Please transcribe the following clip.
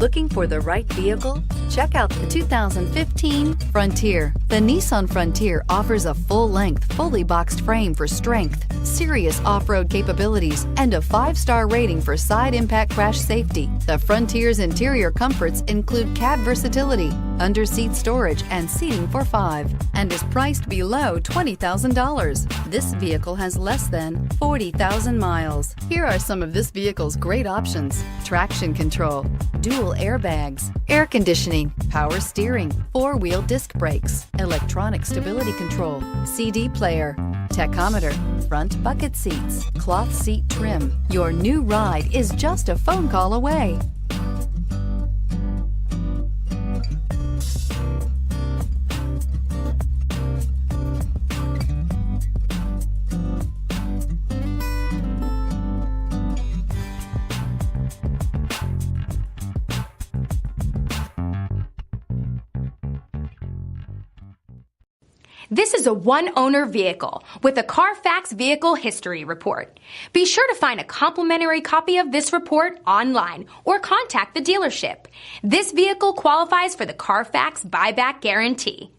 Looking for the right vehicle? Check out the 2015 Frontier. The Nissan Frontier offers a full-length, fully boxed frame for strength, serious off-road capabilities, and a 5-star rating for side impact crash safety. The Frontier's interior comforts include cab versatility, under-seat storage, and seating for 5, and is priced below $20,000. This vehicle has less than 40,000 miles. Here are some of this vehicle's great options: traction control, dual airbags, air conditioning, power steering, 4-wheel disc brakes, electronic stability control, CD player, tachometer, front bucket seats, cloth seat trim. Your new ride is just a phone call away. This is a one-owner vehicle with a Carfax Vehicle History Report. Be sure to find a complimentary copy of this report online or contact the dealership. This vehicle qualifies for the Carfax Buyback Guarantee.